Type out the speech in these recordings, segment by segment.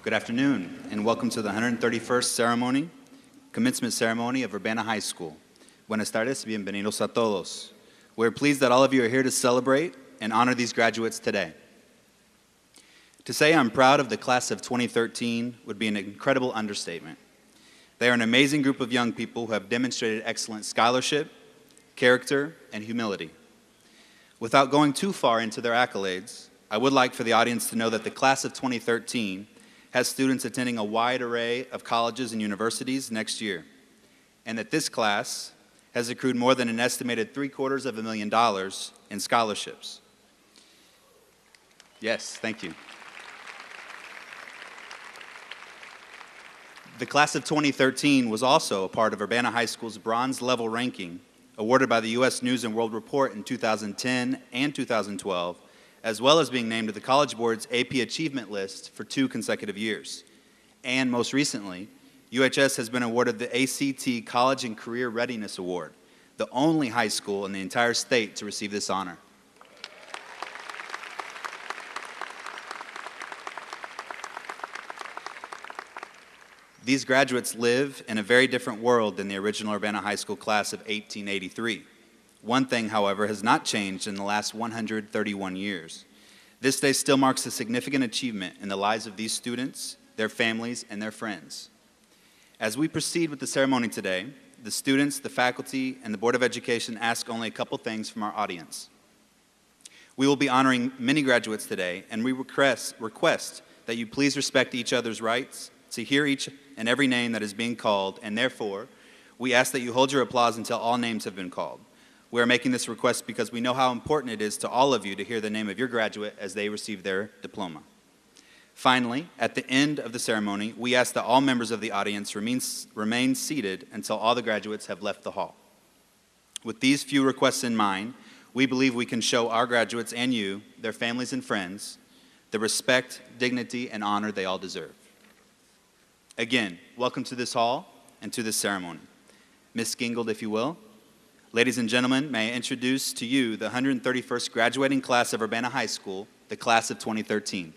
Good afternoon, and welcome to the 131st ceremony, commencement ceremony of Urbana High School. Buenas tardes, bienvenidos a todos. We're pleased that all of you are here to celebrate and honor these graduates today. To say I'm proud of the class of 2013 would be an incredible understatement. They are an amazing group of young people who have demonstrated excellent scholarship, character, and humility. Without going too far into their accolades, I would like for the audience to know that the class of 2013 has students attending a wide array of colleges and universities next year, and that this class has accrued more than an estimated $750,000 in scholarships. Yes, thank you. The class of 2013 was also a part of Urbana High School's bronze level ranking, awarded by the U.S. News and World Report in 2010 and 2012, as well as being named to the College Board's AP Achievement List for 2 consecutive years. And most recently, UHS has been awarded the ACT College and Career Readiness Award, the only high school in the entire state to receive this honor. These graduates live in a very different world than the original Urbana High School class of 1883. One thing, however, has not changed in the last 131 years. This day still marks a significant achievement in the lives of these students, their families, and their friends. As we proceed with the ceremony today, the students, the faculty, and the Board of Education ask only a couple things from our audience. We will be honoring many graduates today, and we request that you please respect each other's rights to hear each and every name that is being called, and therefore, we ask that you hold your applause until all names have been called. We are making this request because we know how important it is to all of you to hear the name of your graduate as they receive their diploma. Finally, at the end of the ceremony, we ask that all members of the audience remain seated until all the graduates have left the hall. With these few requests in mind, we believe we can show our graduates and you, their families and friends, the respect, dignity, and honor they all deserve. Again, welcome to this hall and to this ceremony. Ms. Gingold, if you will. Ladies and gentlemen, may I introduce to you the 131st graduating class of Urbana High School, the class of 2013.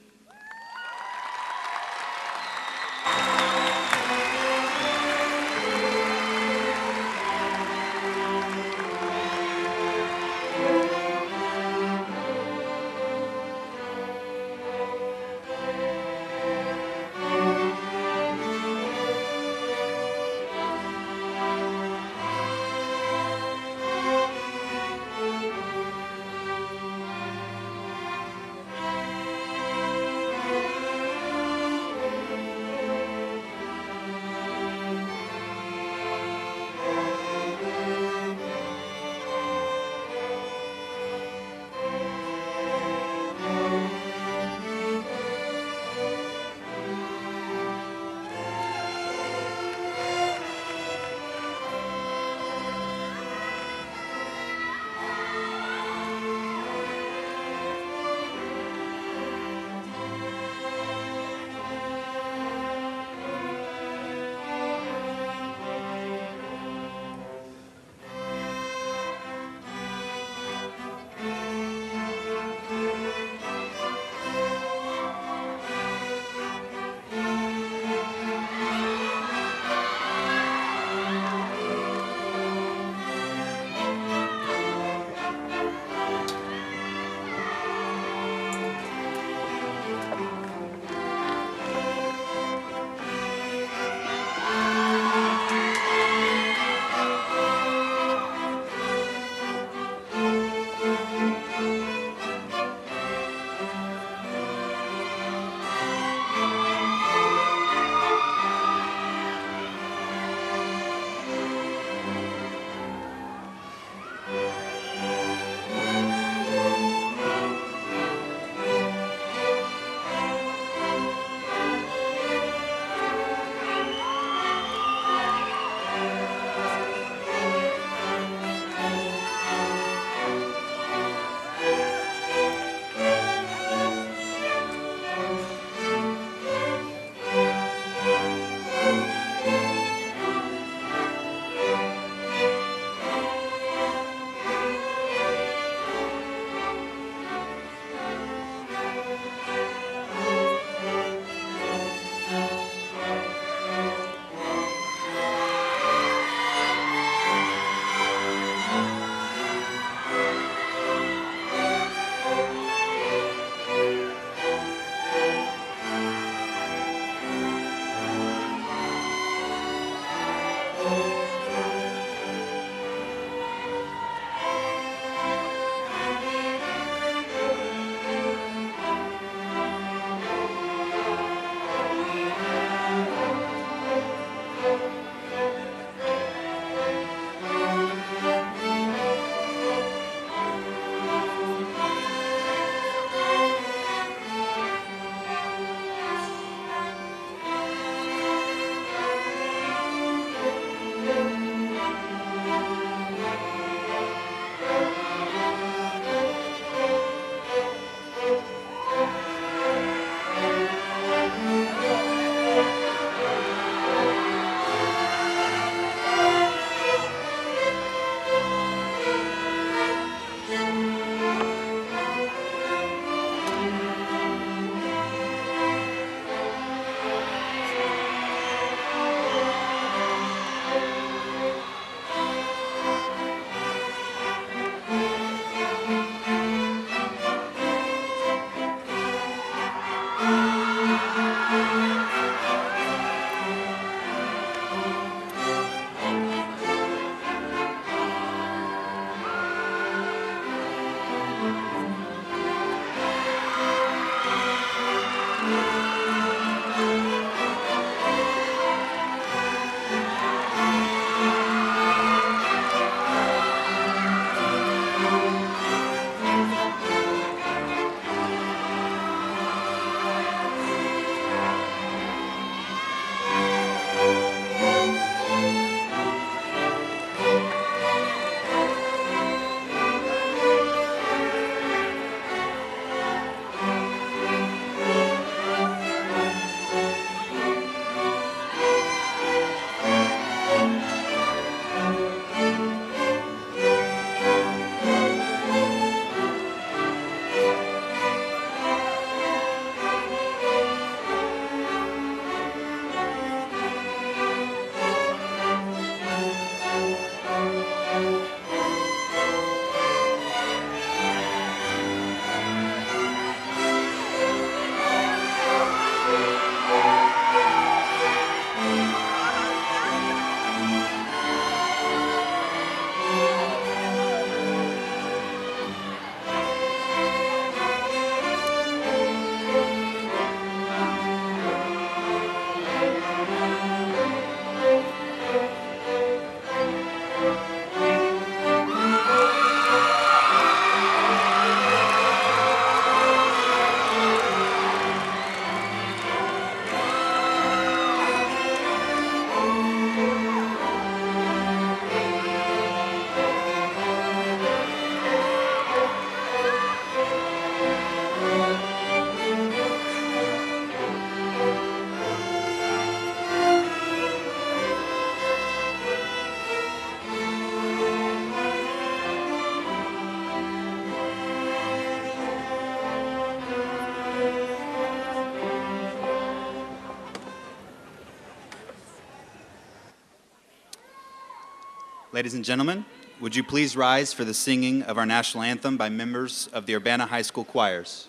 Ladies and gentlemen, would you please rise for the singing of our national anthem by members of the Urbana High School choirs?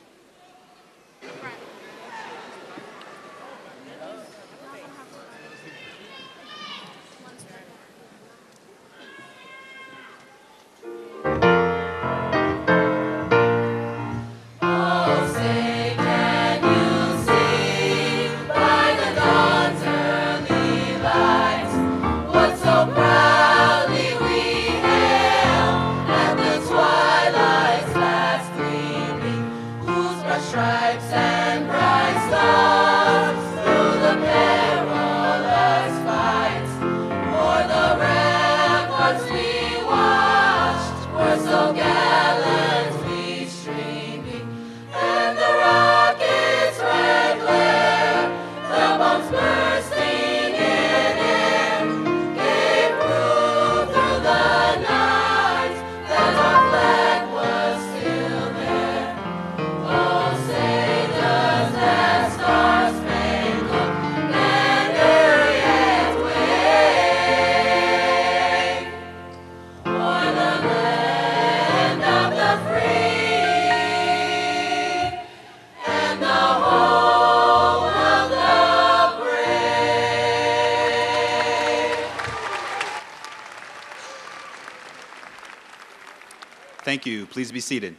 Thank you. Please be seated.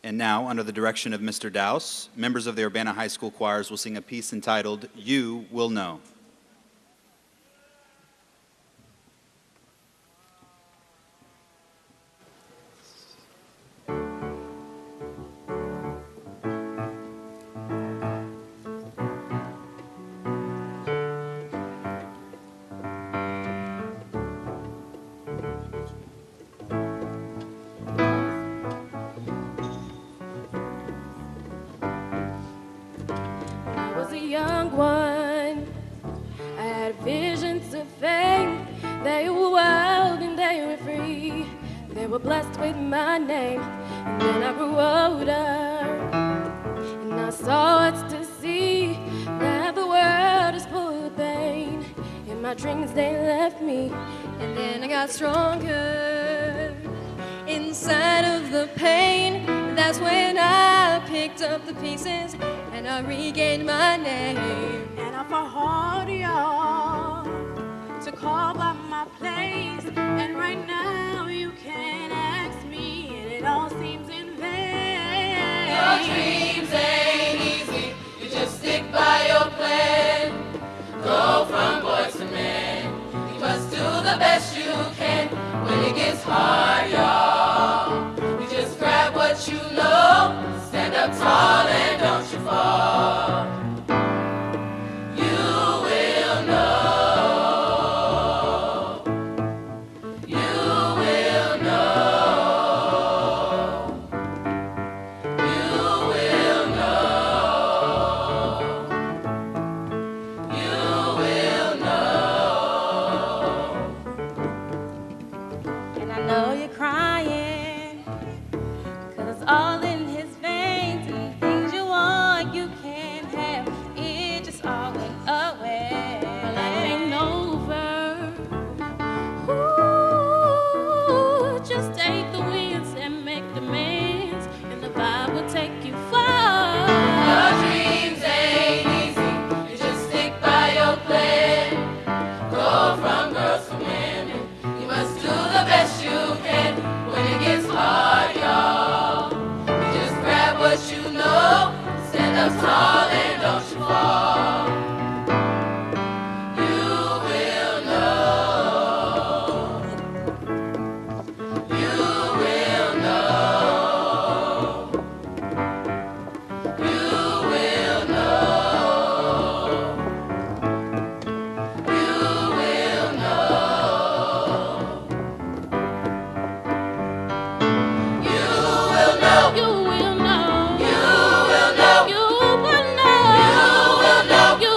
And now, under the direction of Mr. Dowse, members of the Urbana High School choirs will sing a piece entitled, "You Will Know." Young one, I had visions of fame. They were wild and they were free. They were blessed with my name. And then I grew older, and I saw what's to see. Now the world is full of pain. In my dreams they left me. And then I got stronger inside of the pain. That's when I picked up the pieces and I regained my name. And I fought hard, y'all, to call by my place. And right now you can't ask me, and it all seems in vain. Your dreams ain't easy, you just stick by your plan. Go from boys to men, you must do the best you can. When it gets hard, y'all, you just grab what you know. Stand up tall and don't you fall. You will know. You will know. You will know. You will know. And I know you're crying, 'cause it's all in his veins, and things you want you can't have. It just all went away. My life ain't over. Ooh, just take the wins and make demands, and the vibe will take you far. Your dreams ain't easy, you just stick by your plan. Go from girls to women, you must do the best you can. When it gets hard, y'all, you just grab what you know. Stand up tall and don't you fall. You will know. You will know. You will know. You will know. You will know. You will know. You will know. You will know. You will know. You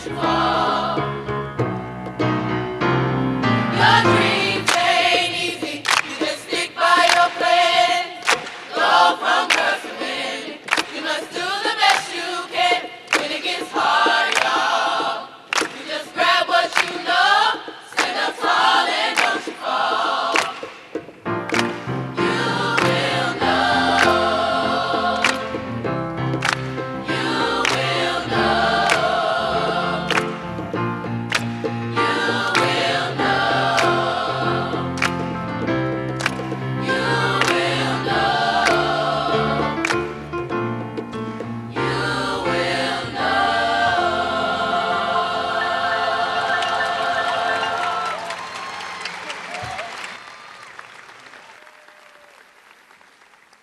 you fall. Your dreams ain't easy, you just stick by your plan. Go from girls to men, you must do the best you can. When it gets hard, y'all, you just grab what you know. Stand up tall and don't you fall. You will know. You will know. You will know. You will know. You will know.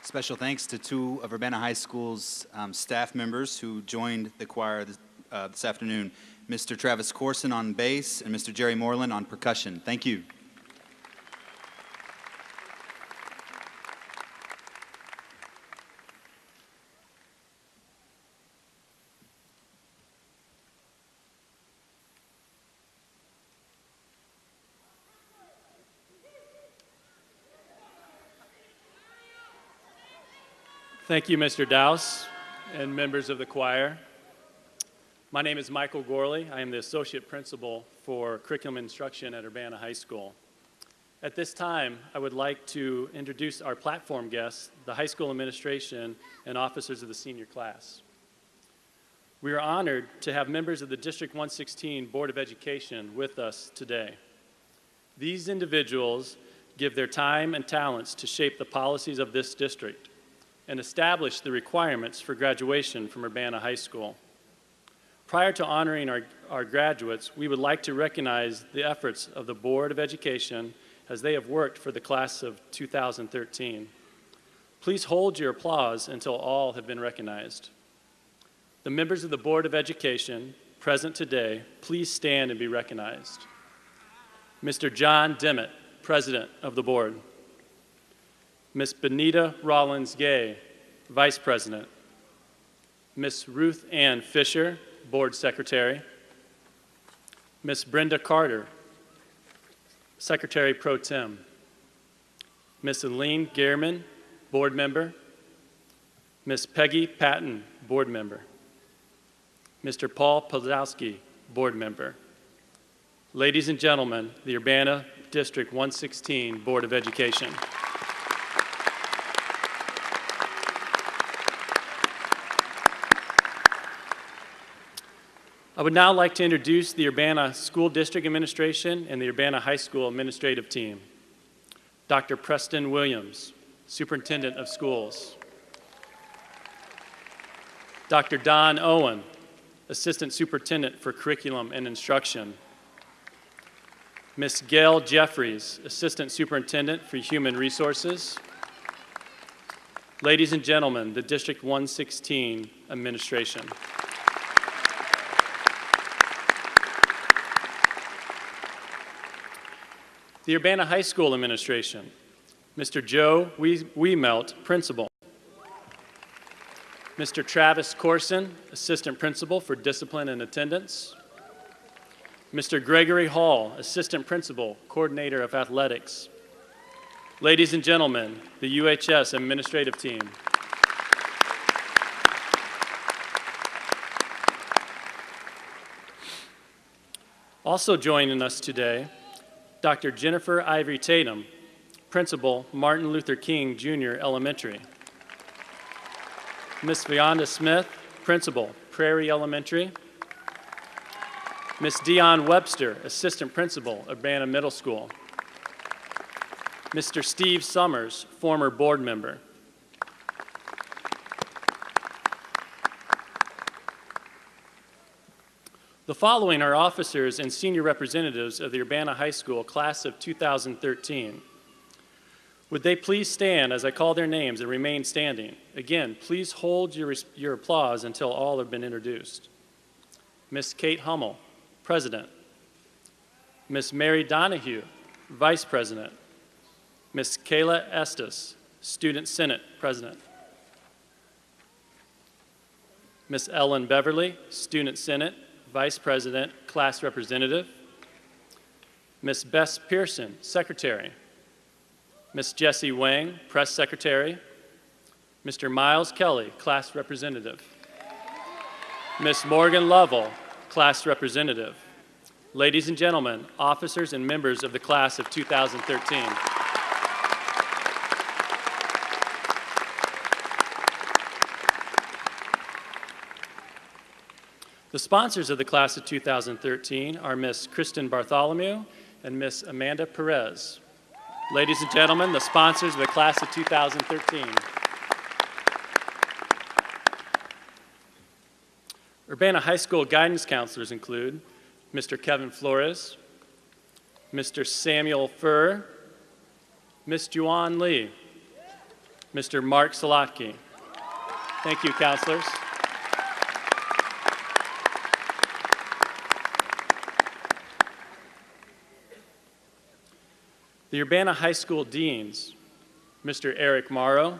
Special thanks to two of Urbana High School's staff members who joined the choir this afternoon, Mr. Travis Corson on bass and Mr. Jerry Moreland on percussion. Thank you. Thank you, Mr. Dowse and members of the choir. My name is Michael Gorley. I am the Associate Principal for Curriculum Instruction at Urbana High School. At this time, I would like to introduce our platform guests, the high school administration and officers of the senior class. We are honored to have members of the District 116 Board of Education with us today. These individuals give their time and talents to shape the policies of this district and establish the requirements for graduation from Urbana High School. Prior to honoring our graduates, we would like to recognize the efforts of the Board of Education as they have worked for the class of 2013. Please hold your applause until all have been recognized. The members of the Board of Education present today, please stand and be recognized. Mr. John Dimmitt, President of the Board. Ms. Benita Rollins-Gay, Vice President. Ms. Ruth Ann Fisher, Board Secretary. Ms. Brenda Carter, Secretary Pro Tem. Ms. Aline Gehrman, Board Member. Ms. Peggy Patton, Board Member. Mr. Paul Podolsky, Board Member. Ladies and gentlemen, the Urbana District 116 Board of Education. I would now like to introduce the Urbana School District Administration and the Urbana High School Administrative Team. Dr. Preston Williams, Superintendent of Schools. Dr. Don Owen, Assistant Superintendent for Curriculum and Instruction. Ms. Gail Jeffries, Assistant Superintendent for Human Resources. Ladies and gentlemen, the District 116 Administration. The Urbana High School Administration, Mr. Joe Wiemelt, Principal. Mr. Travis Corson, Assistant Principal for Discipline and Attendance. Mr. Gregory Hall, Assistant Principal, Coordinator of Athletics. Ladies and gentlemen, the UHS Administrative Team. Also joining us today, Dr. Jennifer Ivory Tatum, Principal, Martin Luther King Jr. Elementary. Ms. Vianda Smith, Principal, Prairie Elementary. Ms. Dion Webster, Assistant Principal, Urbana Middle School. Mr. Steve Summers, former board member. The following are officers and senior representatives of the Urbana High School class of 2013. Would they please stand as I call their names and remain standing? Again, please hold your applause until all have been introduced. Ms. Kate Hummel, President. Ms. Mary Donahue, Vice President. Ms. Kayla Estes, Student Senate President. Ms. Ellen Beverly, Student Senate Vice President, Class Representative. Ms. Bess Pearson, Secretary. Ms. Jessie Wang, Press Secretary. Mr. Miles Kelly, Class Representative. Ms. Morgan Lovell, Class Representative. Ladies and gentlemen, officers and members of the Class of 2013. The sponsors of the Class of 2013 are Ms. Kristen Bartholomew and Ms. Amanda Perez. Ladies and gentlemen, the sponsors of the Class of 2013. Urbana High School guidance counselors include Mr. Kevin Flores, Mr. Samuel Furr, Ms. Juan Lee, Mr. Mark Salatke. Thank you, counselors. The Urbana High School deans, Mr. Eric Morrow,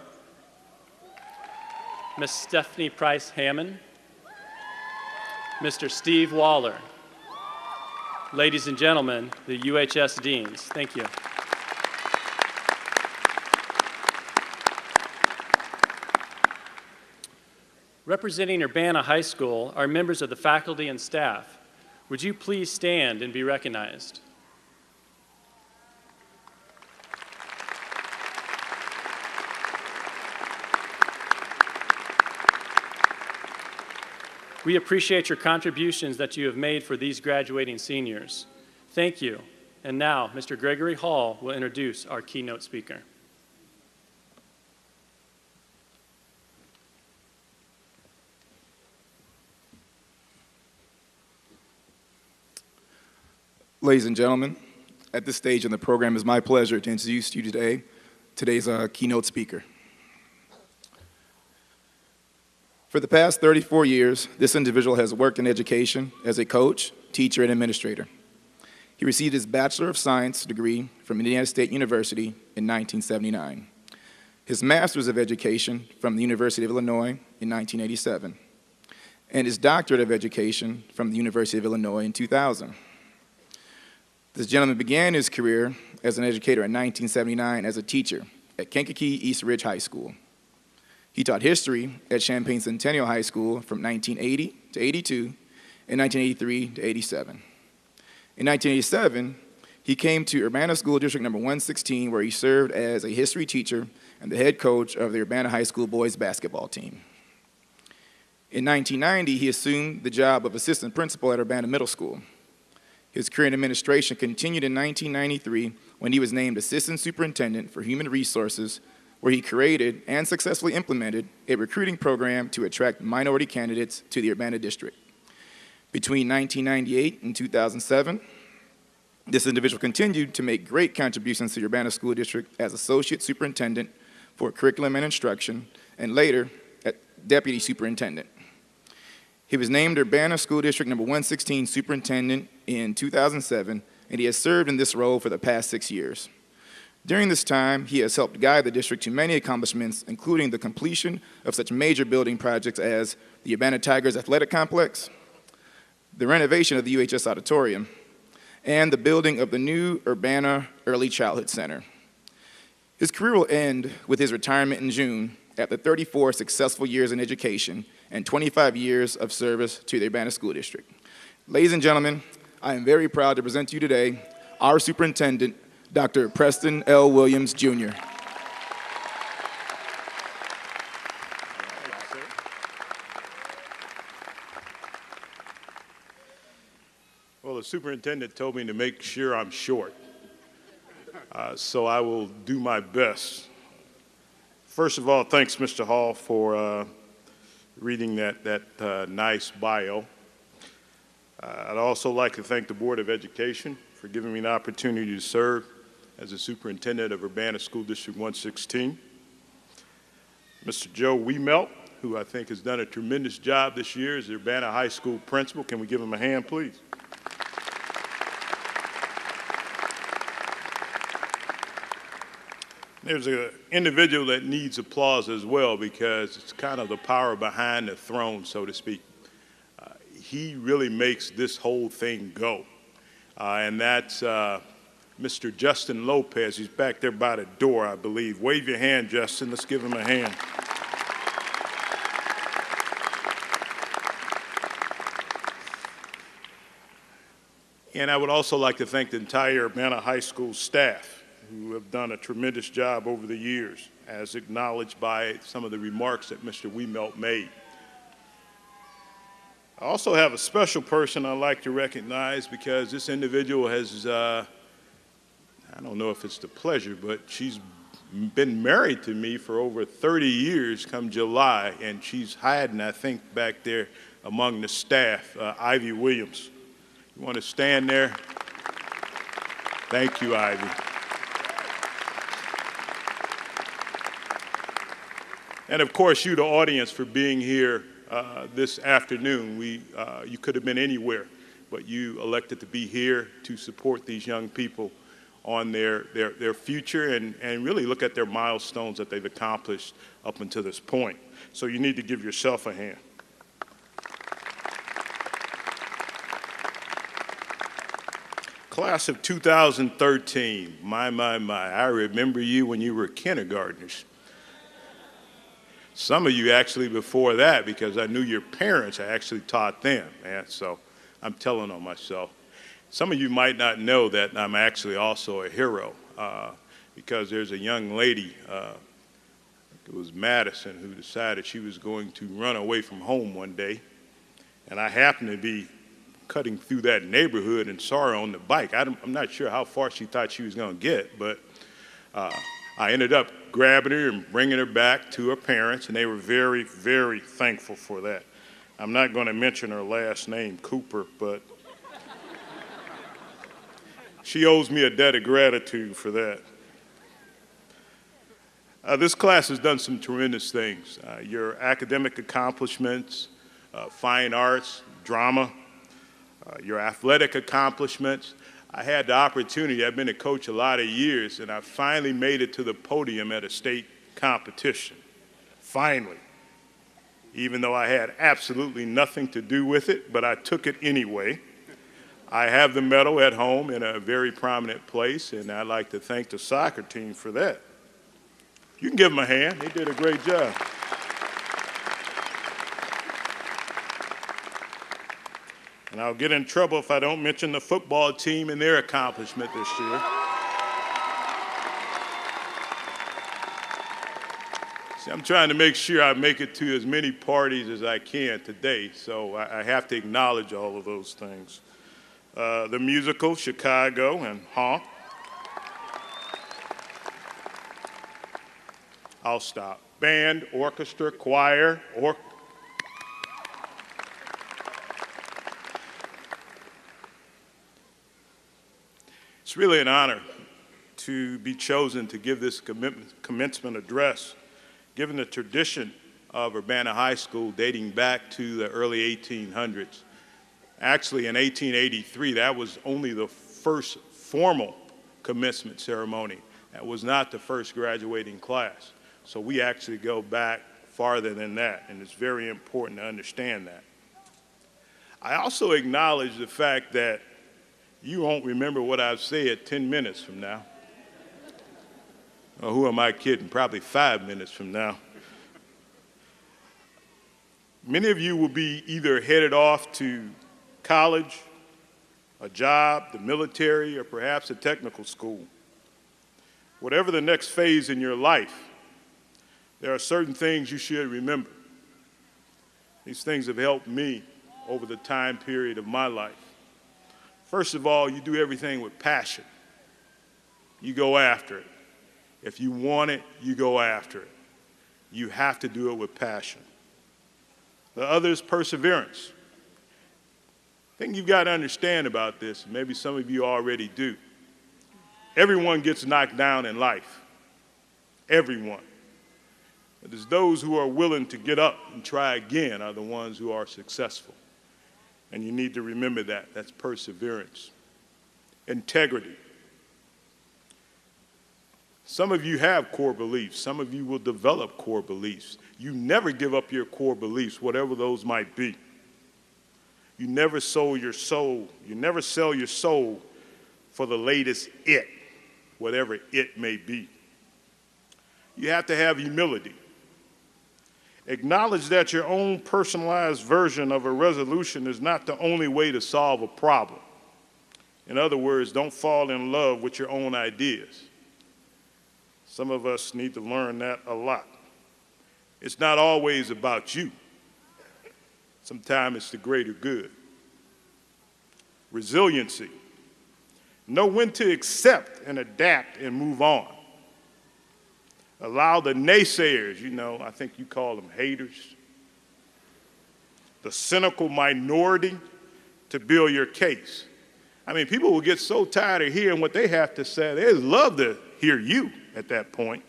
Ms. Stephanie Price Hammond, Mr. Steve Waller. Ladies and gentlemen, the UHS deans, thank you. Representing Urbana High School are members of the faculty and staff. Would you please stand and be recognized? We appreciate your contributions that you have made for these graduating seniors. Thank you. And now, Mr. Gregory Hall will introduce our keynote speaker. Ladies and gentlemen, at this stage in the program, it's my pleasure to introduce to you today's keynote speaker. For the past 34 years, this individual has worked in education as a coach, teacher, and administrator. He received his Bachelor of Science degree from Indiana State University in 1979, his Master's of Education from the University of Illinois in 1987, and his Doctorate of Education from the University of Illinois in 2000. This gentleman began his career as an educator in 1979 as a teacher at Kankakee East Ridge High School. He taught history at Champaign Centennial High School from 1980 to 82 and 1983 to 87. In 1987, he came to Urbana School District number 116, where he served as a history teacher and the head coach of the Urbana High School boys basketball team. In 1990, he assumed the job of assistant principal at Urbana Middle School. His career in administration continued in 1993 when he was named assistant superintendent for human resources, where he created and successfully implemented a recruiting program to attract minority candidates to the Urbana district. Between 1998 and 2007, this individual continued to make great contributions to the Urbana School District as Associate Superintendent for Curriculum and Instruction, and later as Deputy Superintendent. He was named Urbana School District number 116 Superintendent in 2007, and he has served in this role for the past 6 years. During this time, he has helped guide the district to many accomplishments, including the completion of such major building projects as the Urbana Tigers Athletic Complex, the renovation of the UHS Auditorium, and the building of the new Urbana Early Childhood Center. His career will end with his retirement in June after 34 successful years in education and 25 years of service to the Urbana School District. Ladies and gentlemen, I am very proud to present to you today our superintendent, Dr. Preston L. Williams, Jr. Well, the superintendent told me to make sure I'm short, so I will do my best. First of all, thanks, Mr. Hall, for reading that nice bio. I'd also like to thank the Board of Education for giving me an opportunity to serve as the superintendent of Urbana School District 116. Mr. Joe Wiemelt, who I think has done a tremendous job this year as the Urbana High School principal. Can we give him a hand, please? There's an individual that needs applause as well, because it's kind of the power behind the throne, so to speak. he really makes this whole thing go. And that's Mr. Justin Lopez. He's back there by the door, I believe. Wave your hand, Justin. Let's give him a hand. And I would also like to thank the entire Urbana High School staff who have done a tremendous job over the years, as acknowledged by some of the remarks that Mr. Wiemelt made. I also have a special person I'd like to recognize because this individual has, I don't know if it's the pleasure, but she's been married to me for over 30 years come July, and she's hiding, I think, back there among the staff, Ivy Williams. You want to stand there? Thank you, Ivy. And of course, you, the audience, for being here this afternoon. You could have been anywhere, but you elected to be here to support these young people on their future and really look at their milestones that they've accomplished up until this point. So you need to give yourself a hand. Class of 2013, my. I remember you when you were kindergartners. Some of you actually before that, because I knew your parents, I actually taught them, man, so I'm telling on myself. Some of you might not know that I'm actually also a hero, because there's a young lady, it was Madison, who decided she was going to run away from home one day, and I happened to be cutting through that neighborhood and saw her on the bike. I'm not sure how far she thought she was going to get, but I ended up grabbing her and bringing her back to her parents, and they were very, very thankful for that. I'm not going to mention her last name, Cooper, but she owes me a debt of gratitude for that. This class has done some tremendous things. Your academic accomplishments, fine arts, drama, your athletic accomplishments. I had the opportunity, I've been a coach a lot of years, and I finally made it to the podium at a state competition. Finally. Even though I had absolutely nothing to do with it, but I took it anyway. I have the medal at home in a very prominent place, and I'd like to thank the soccer team for that. You can give them a hand. They did a great job. And I'll get in trouble if I don't mention the football team and their accomplishment this year. See, I'm trying to make sure I make it to as many parties as I can today, so I have to acknowledge all of those things. The musical, Chicago, and Honk. I'll stop. Band, orchestra, choir, It's really an honor to be chosen to give this commencement address, given the tradition of Urbana High School dating back to the early 1800s. Actually, in 1883, that was only the first formal commencement ceremony. That was not the first graduating class. So we actually go back farther than that, and it's very important to understand that. I also acknowledge the fact that you won't remember what I've said 10 minutes from now. Or who am I kidding? Probably 5 minutes from now. Many of you will be either headed off to college, a job, the military, or perhaps a technical school. Whatever the next phase in your life, there are certain things you should remember. These things have helped me over the time period of my life. First of all, you do everything with passion. You go after it. If you want it, you go after it. You have to do it with passion. The other is perseverance. The thing you've got to understand about this, maybe some of you already do, everyone gets knocked down in life. Everyone. But it's those who are willing to get up and try again are the ones who are successful. And you need to remember that. That's perseverance. Integrity. Some of you have core beliefs. Some of you will develop core beliefs. You never give up your core beliefs, whatever those might be. You never sell your soul for the latest it, whatever it may be. You have to have humility. Acknowledge that your own personalized version of a resolution is not the only way to solve a problem. In other words, don't fall in love with your own ideas. Some of us need to learn that a lot. It's not always about you. Sometimes it's the greater good. Resiliency. Know when to accept and adapt and move on. Allow the naysayers, I think you call them haters, the cynical minority, to build your case. I mean, people will get so tired of hearing what they have to say, they'd love to hear you at that point.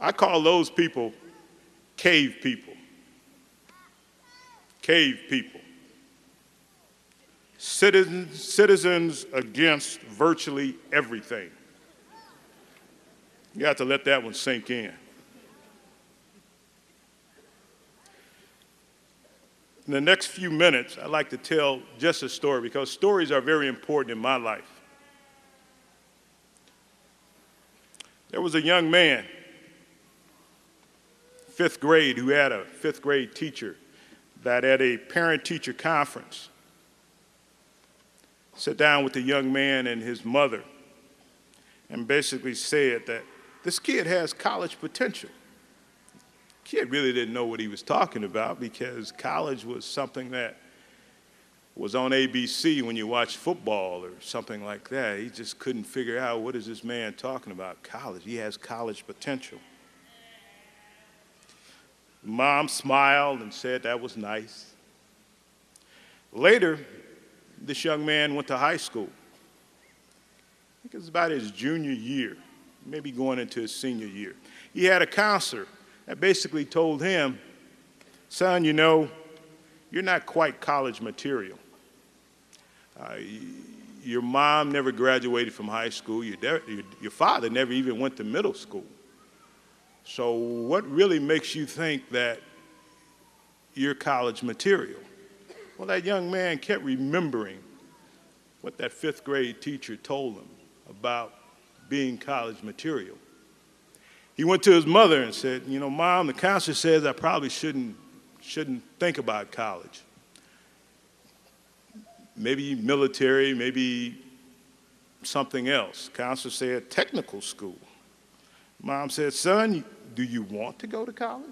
I call those people cave people. Cave people. Citizens against virtually everything. You have to let that one sink in. In the next few minutes, I'd like to tell just a story because stories are very important in my life. There was a young man, 5th grade, who had a 5th grade teacher that at a parent-teacher conference sat down with the young man and his mother and basically said that this kid has college potential. The kid really didn't know what he was talking about because college was something that was on ABC when you watched football or something like that. He just couldn't figure out, what is this man talking about? College. He has college potential. Mom smiled and said that was nice. Later, this young man went to high school. I think it was about his junior year, maybe going into his senior year. He had a counselor that basically told him, son, you're not quite college material. Your mom never graduated from high school. Your father never even went to middle school. So what really makes you think that you're college material? Well, that young man kept remembering what that 5th grade teacher told him about being college material. He went to his mother and said, Mom, the counselor says I probably shouldn't think about college. Maybe military, maybe something else. Counselor said technical school. Mom said, son, do you want to go to college?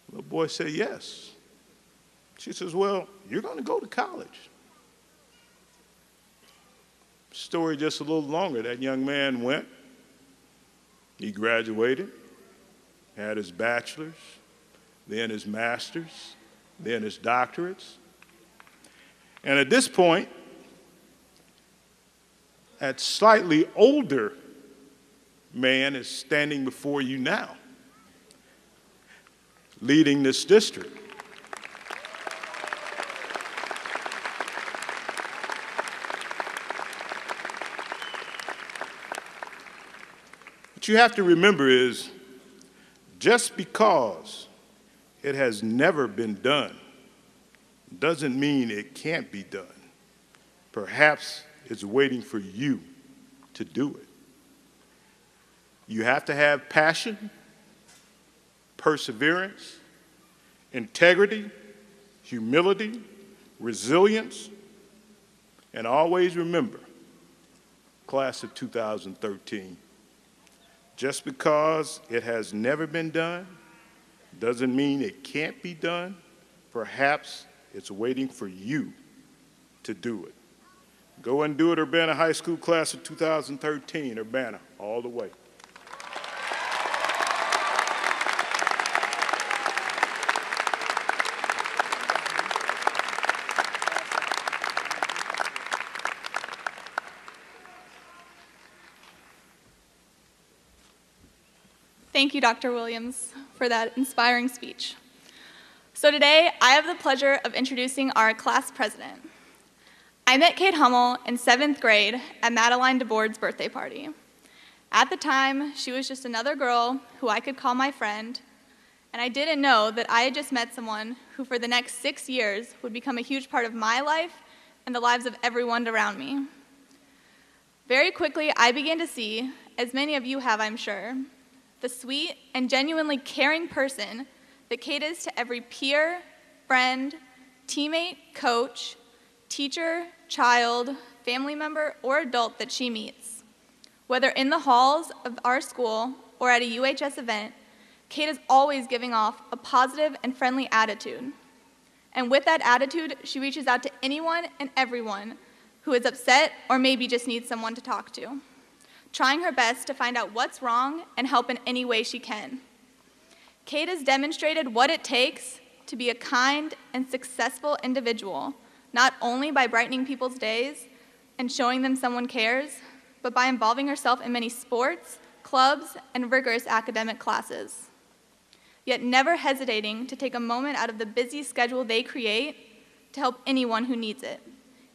The little boy said, yes. She says, well, you're going to go to college. Story just a little longer. That young man went. He graduated, had his bachelor's, then his master's, then his doctorates. And at this point, that slightly older man is standing before you now, leading this district. What you have to remember is, just because it has never been done doesn't mean it can't be done. Perhaps it's waiting for you to do it. You have to have passion, perseverance, integrity, humility, resilience, and always remember, class of 2013, just because it has never been done doesn't mean it can't be done. Perhaps it's waiting for you to do it. Go and do it, Urbana High School class of 2013, Urbana, all the way. Thank you, Dr. Williams, for that inspiring speech. So today, I have the pleasure of introducing our class president. I met Kate Hummel in 7th grade at Madeline DeBoard's birthday party. At the time, she was just another girl who I could call my friend, and I didn't know that I had just met someone who for the next 6 years would become a huge part of my life and the lives of everyone around me. Very quickly, I began to see, as many of you have, I'm sure, the sweet and genuinely caring person that Kate is to every peer, friend, teammate, coach, teacher, child, family member, or adult that she meets. Whether in the halls of our school or at a UHS event, Kate is always giving off a positive and friendly attitude. And with that attitude, she reaches out to anyone and everyone who is upset or maybe just needs someone to talk to, trying her best to find out what's wrong and help in any way she can. Kate has demonstrated what it takes to be a kind and successful individual, not only by brightening people's days and showing them someone cares, but by involving herself in many sports, clubs, and rigorous academic classes. Yet never hesitating to take a moment out of the busy schedule they create to help anyone who needs it.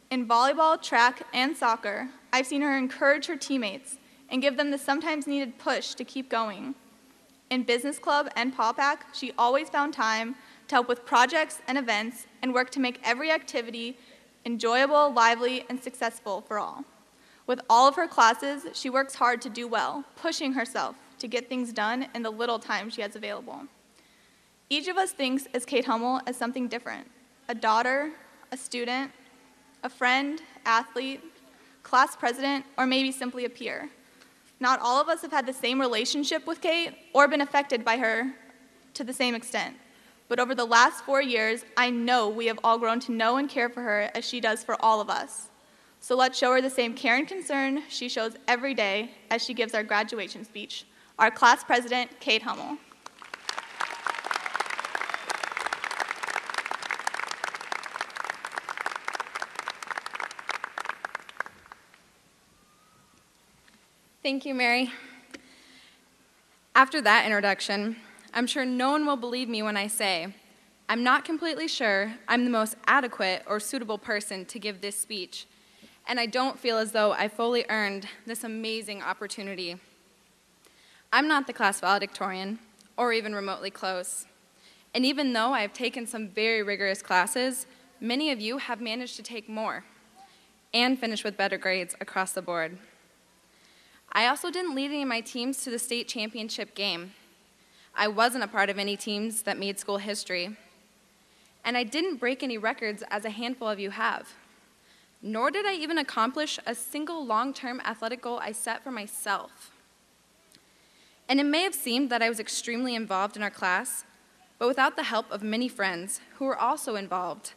In volleyball, track, and soccer, I've seen her encourage her teammates and give them the sometimes needed push to keep going. In business club and PawPack, she always found time to help with projects and events and work to make every activity enjoyable, lively, and successful for all. With all of her classes, she works hard to do well, pushing herself to get things done in the little time she has available. Each of us thinks as Kate Hummel as something different: a daughter, a student, a friend, athlete, class president, or maybe simply a peer. Not all of us have had the same relationship with Kate or been affected by her to the same extent. But over the last 4 years, I know we have all grown to know and care for her as she does for all of us. So let's show her the same care and concern she shows every day as she gives our graduation speech. Our class president, Kate Hummel. Thank you, Mary. After that introduction, I'm sure no one will believe me when I say I'm not completely sure I'm the most adequate or suitable person to give this speech, and I don't feel as though I fully earned this amazing opportunity. I'm not the class valedictorian, or even remotely close. And even though I have taken some very rigorous classes, many of you have managed to take more and finish with better grades across the board. I also didn't lead any of my teams to the state championship game. I wasn't a part of any teams that made school history. And I didn't break any records as a handful of you have. Nor did I even accomplish a single long-term athletic goal I set for myself. And it may have seemed that I was extremely involved in our class, but without the help of many friends who were also involved,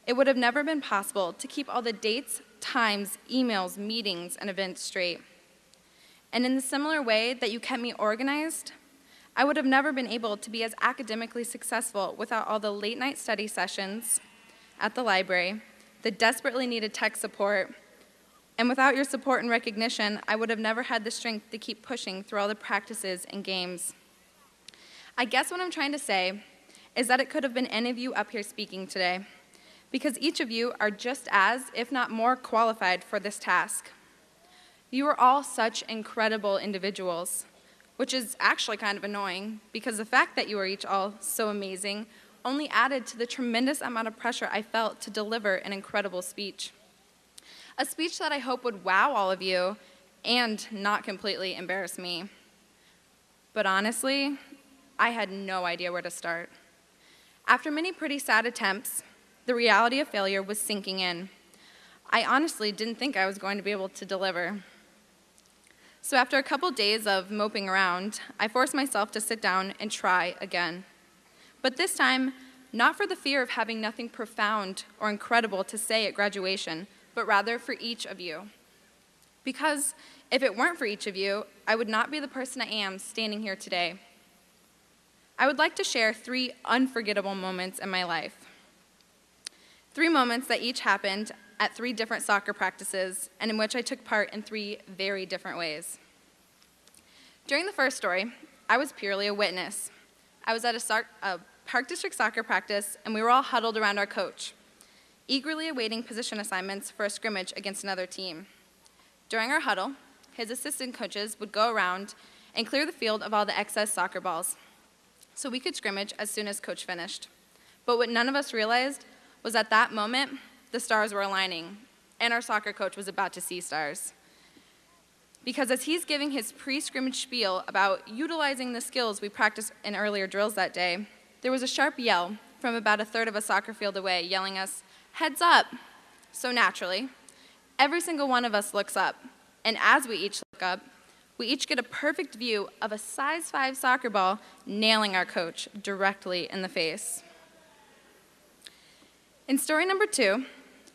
it would have never been possible to keep all the dates, times, emails, meetings, and events straight. And in the similar way that you kept me organized, I would have never been able to be as academically successful without all the late-night study sessions at the library, the desperately needed tech support, and without your support and recognition, I would have never had the strength to keep pushing through all the practices and games. I guess what I'm trying to say is that it could have been any of you up here speaking today, because each of you are just as, if not more, qualified for this task. You are all such incredible individuals, which is actually kind of annoying because the fact that you are each all so amazing only added to the tremendous amount of pressure I felt to deliver an incredible speech. A speech that I hope would wow all of you and not completely embarrass me. But honestly, I had no idea where to start. After many pretty sad attempts, the reality of failure was sinking in. I honestly didn't think I was going to be able to deliver. So after a couple days of moping around, I forced myself to sit down and try again. But this time, not for the fear of having nothing profound or incredible to say at graduation, but rather for each of you. Because if it weren't for each of you, I would not be the person I am standing here today. I would like to share 3 unforgettable moments in my life. 3 moments that each happened at 3 different soccer practices and in which I took part in 3 very different ways. During the first story, I was purely a witness. I was at a Park District soccer practice, and we were all huddled around our coach, eagerly awaiting position assignments for a scrimmage against another team. During our huddle, his assistant coaches would go around and clear the field of all the excess soccer balls. so we could scrimmage as soon as Coach finished. But what none of us realized was at that moment, the stars were aligning, and our soccer coach was about to see stars. Because as he's giving his pre-scrimmage spiel about utilizing the skills we practiced in earlier drills that day, there was a sharp yell from about a third of a soccer field away, yelling us, "Heads up!" So naturally, every single one of us looks up, and as we each look up, we each get a perfect view of a size 5 soccer ball nailing our coach directly in the face. In story number 2,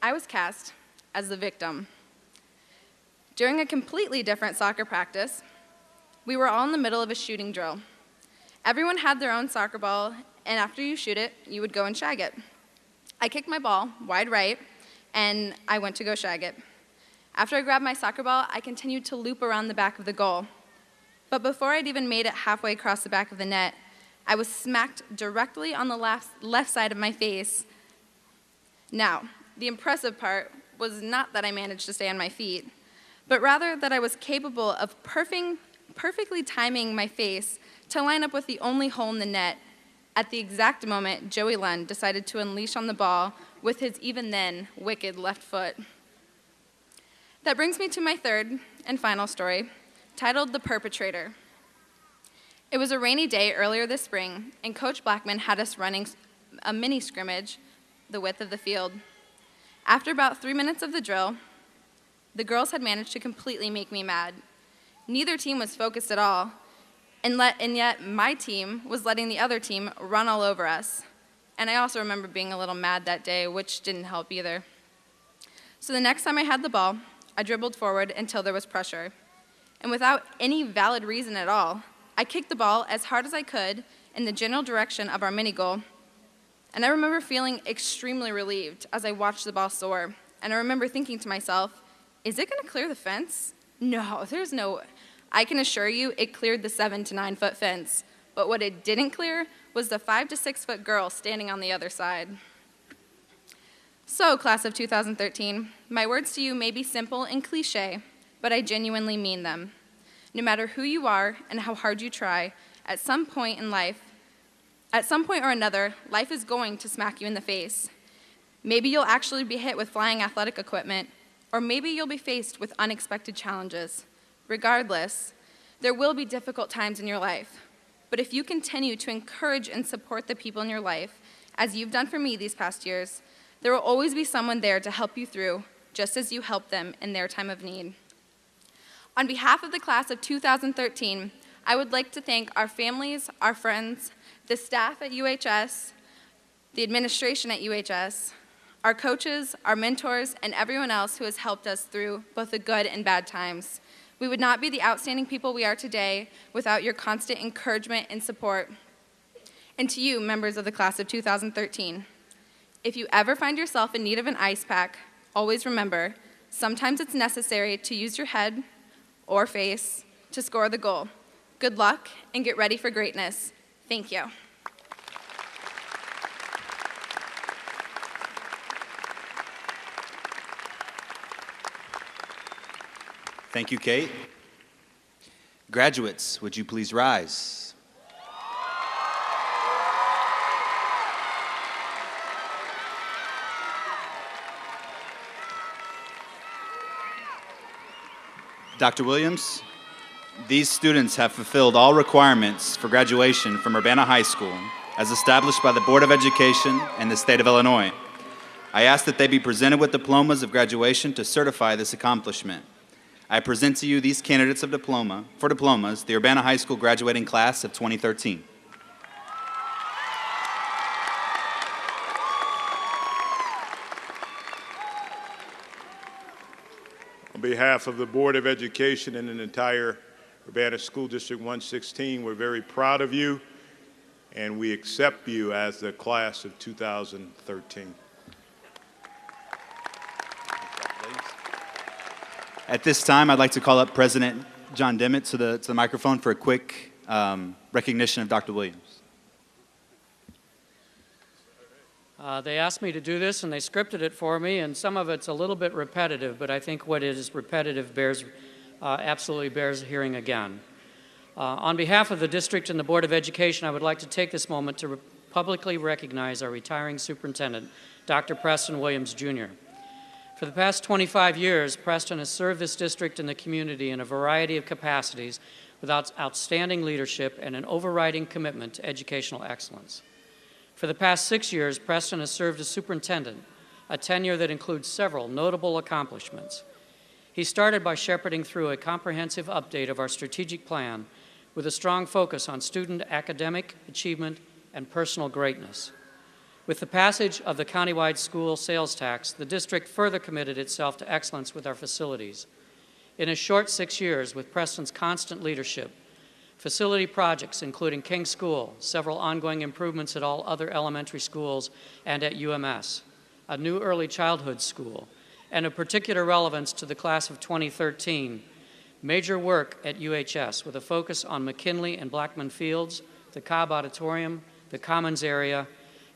I was cast as the victim. During a completely different soccer practice, we were all in the middle of a shooting drill. Everyone had their own soccer ball, and after you shoot it, you would go and shag it. I kicked my ball wide right, and I went to go shag it. After I grabbed my soccer ball, I continued to loop around the back of the goal. But before I'd even made it halfway across the back of the net, I was smacked directly on the left side of my face. Now, the impressive part was not that I managed to stay on my feet, but rather that I was capable of perfectly timing my face to line up with the only hole in the net at the exact moment Joey Lund decided to unleash on the ball with his even then wicked left foot. That brings me to my third and final story, titled The Perpetrator. It was a rainy day earlier this spring, and Coach Blackman had us running a mini scrimmage the width of the field. After about 3 minutes of the drill, the girls had managed to completely make me mad. Neither team was focused at all, and yet my team was letting the other team run all over us. And I also remember being a little mad that day, which didn't help either. So the next time I had the ball, I dribbled forward until there was pressure. And without any valid reason at all, I kicked the ball as hard as I could in the general direction of our mini goal. And I remember feeling extremely relieved as I watched the ball soar. And I remember thinking to myself, is it going to clear the fence? No, there's no. I can assure you it cleared the 7 to 9 foot fence. But what it didn't clear was the 5 to 6 foot girl standing on the other side. So, class of 2013, my words to you may be simple and cliche, but I genuinely mean them. No matter who you are and how hard you try, at some point or another, life is going to smack you in the face. Maybe you'll actually be hit with flying athletic equipment, or maybe you'll be faced with unexpected challenges. Regardless, there will be difficult times in your life. But if you continue to encourage and support the people in your life, as you've done for me these past years, there will always be someone there to help you through, just as you helped them in their time of need. On behalf of the class of 2013, I would like to thank our families, our friends, the staff at UHS, the administration at UHS, our coaches, our mentors, and everyone else who has helped us through both the good and bad times. We would not be the outstanding people we are today without your constant encouragement and support. And to you, members of the class of 2013, if you ever find yourself in need of an ice pack, always remember, sometimes it's necessary to use your head or face to score the goal. Good luck, and get ready for greatness. Thank you. Thank you, Kate. Graduates, would you please rise? Dr. Williams, these students have fulfilled all requirements for graduation from Urbana High School as established by the Board of Education in the state of Illinois. I ask that they be presented with diplomas of graduation to certify this accomplishment. I present to you these candidates for diplomas, the Urbana High School graduating class of 2013. On behalf of the Board of Education and the entire Urbana School District 116, we're very proud of you, and we accept you as the class of 2013. At this time, I'd like to call up President John Dimmitt to the microphone for a quick recognition of Dr. Williams. They asked me to do this, and they scripted it for me, and some of it's a little bit repetitive, but I think what is repetitive absolutely bears hearing again. On behalf of the district and the Board of Education, I would like to take this moment to publicly recognize our retiring superintendent, Dr. Preston Williams, Jr. For the past 25 years, Preston has served this district and the community in a variety of capacities with outstanding leadership and an overriding commitment to educational excellence. For the past 6 years, Preston has served as superintendent, a tenure that includes several notable accomplishments. He started by shepherding through a comprehensive update of our strategic plan with a strong focus on student academic achievement and personal greatness. With the passage of the countywide school sales tax, the district further committed itself to excellence with our facilities. In a short 6 years, with Preston's constant leadership, facility projects including King School, several ongoing improvements at all other elementary schools and at UMS, a new early childhood school, and of particular relevance to the class of 2013, major work at UHS with a focus on McKinley and Blackman Fields, the Cobb Auditorium, the Commons area,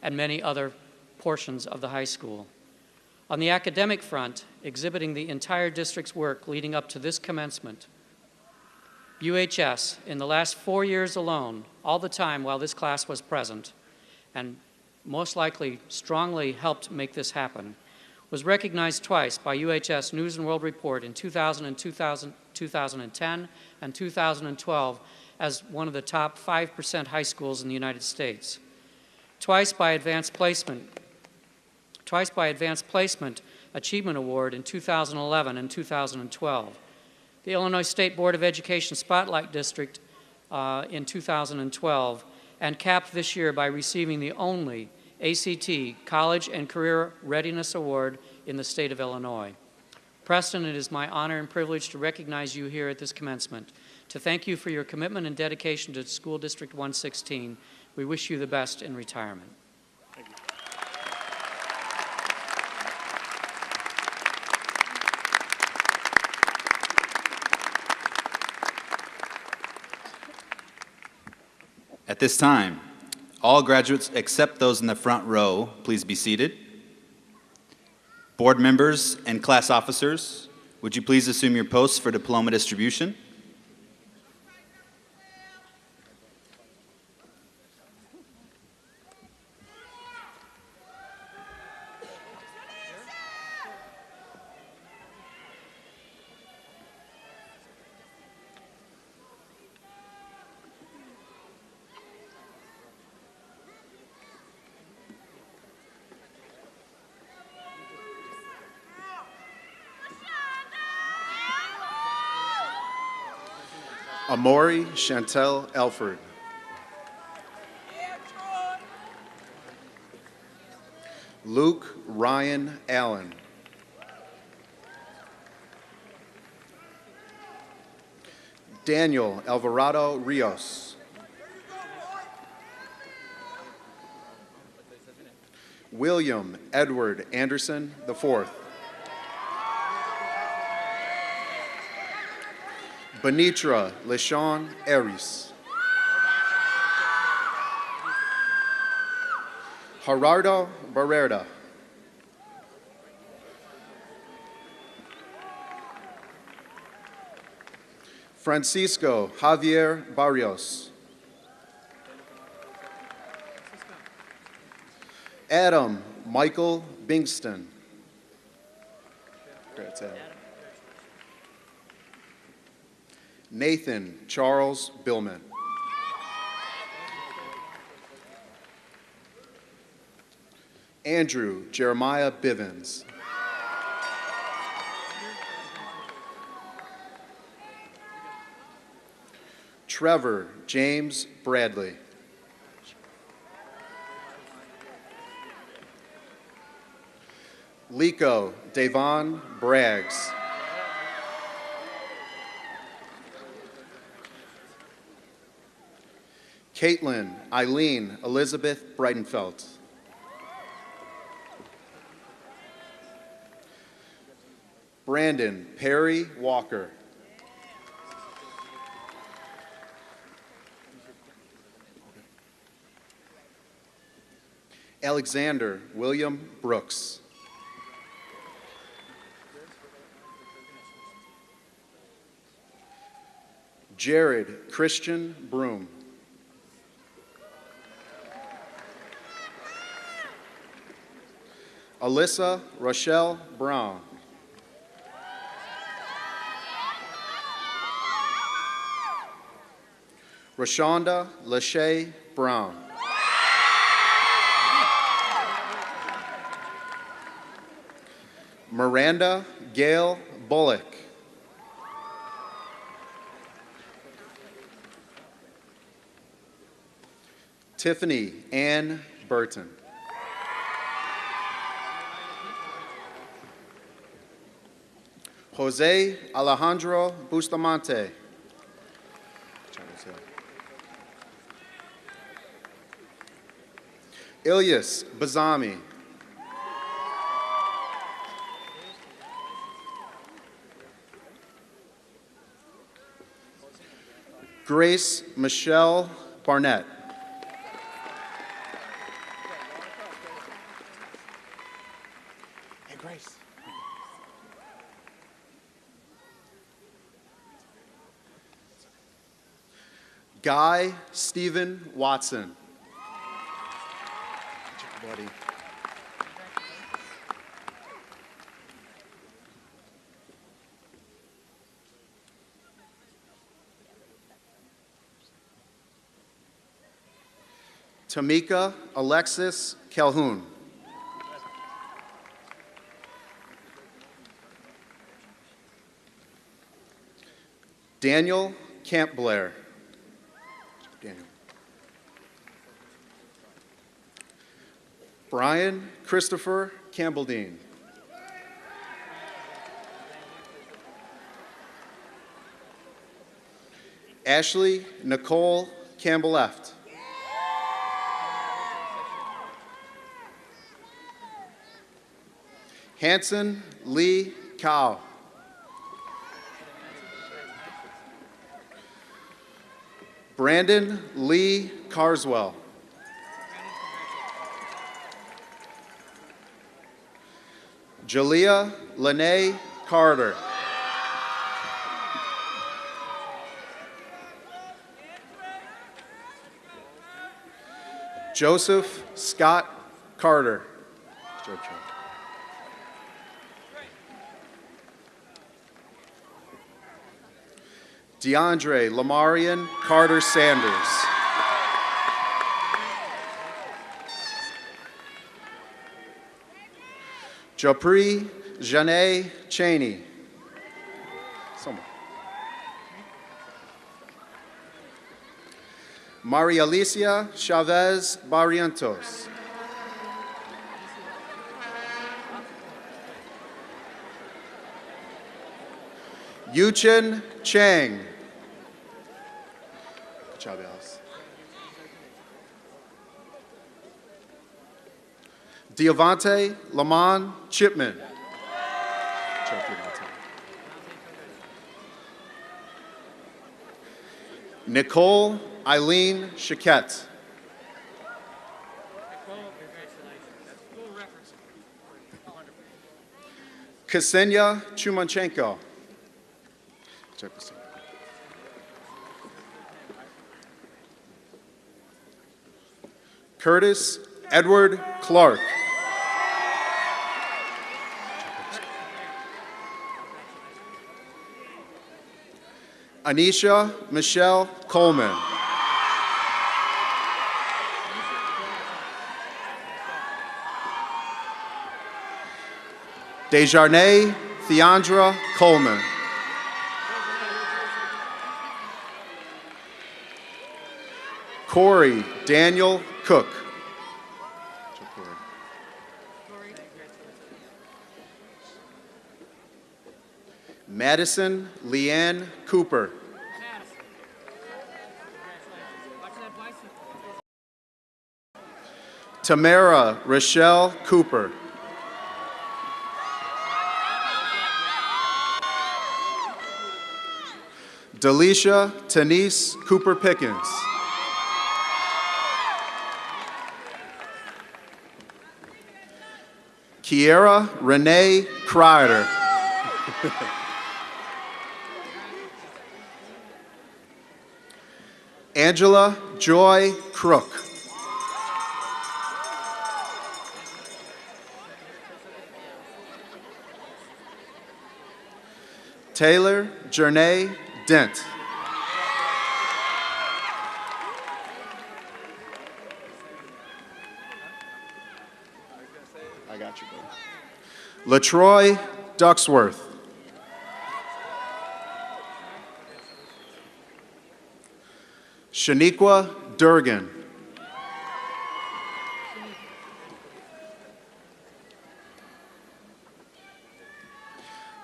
and many other portions of the high school. On the academic front, exhibiting the entire district's work leading up to this commencement, UHS, in the last 4 years alone, all the time while this class was present, and most likely strongly helped make this happen, was recognized twice by UHS News and World Report in 2000 and 2010 and 2012 as one of the top 5% high schools in the United States. Twice by Advanced Placement Achievement Award in 2011 and 2012. The Illinois State Board of Education Spotlight District in 2012, and capped this year by receiving the only ACT College and Career Readiness Award in the state of Illinois. Preston, it is my honor and privilege to recognize you here at this commencement, to thank you for your commitment and dedication to School District 116. We wish you the best in retirement. Thank you. At this time, all graduates except those in the front row, please be seated. Board members and class officers, would you please assume your posts for diploma distribution? Amori Chantel Elford. Luke Ryan Allen. Daniel Alvarado Rios. William Edward Anderson IV. Benitra LeSean Aries. Gerardo Barrera. Francisco Javier Barrios. Adam Michael Bingston. Congrats, Adam. Nathan Charles Billman. Andrew Jeremiah Bivens. Trevor James Bradley. Lico Davon Braggs. Caitlin Eileen Elizabeth Breitenfeld. Brandon Perry Walker. Alexander William Brooks. Jared Christian Broom. Alyssa Rochelle Brown. Rashonda Lachey Brown. Miranda Gail Bullock. Tiffany Ann Burton. Jose Alejandro Bustamante. Ilyas Bazami. Grace Michelle Barnett. Hey, Grace. Guy Stephen Watson. Good job, buddy. Tamika Alexis Calhoun. Daniel Camp Blair. Daniel. Brian Christopher Campbelldine. Ashley Nicole Campbell-Left. Hanson Lee Cow. Brandon Lee Carswell. Jalea Lene Carter. Joseph Scott Carter. DeAndre Lamarian Carter Sanders. Japri Janae Cheney. Someone. Maria Alicia Chavez Barrientos. Yuchen Chang. Good job, Alice. Diavante Lamont Chipman. Good job, Diavante. Nicole Eileen Chiquette. Ksenia Chumanchenko. Curtis Edward Clark. Anisha Michelle Coleman. Desjarnais Theandra Coleman. Corey Daniel Cook. Madison Leanne Cooper. Tamara Rochelle Cooper. Delisha Tanise Cooper Pickens. Kiera Renee Kreider. Angela Joy Crook. Taylor Jernay Dent. I got you, bro. LaTroy Ducksworth. Shaniqua Durgan.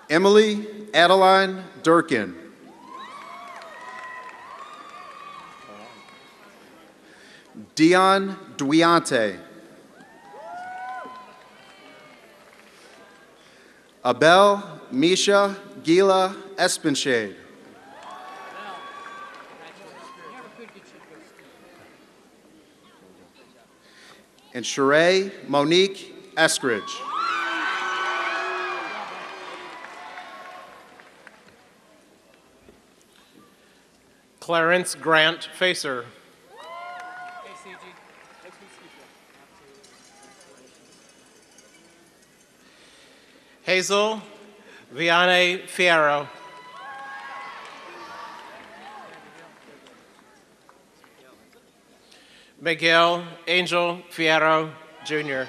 Emily Adeline Durkin. Dion Duiante. Abel Misha Gila Espenshade. And Sheree Monique Eskridge. Clarence Grant Facer. Hazel Vianney Fierro. Miguel Angel Fierro, Jr.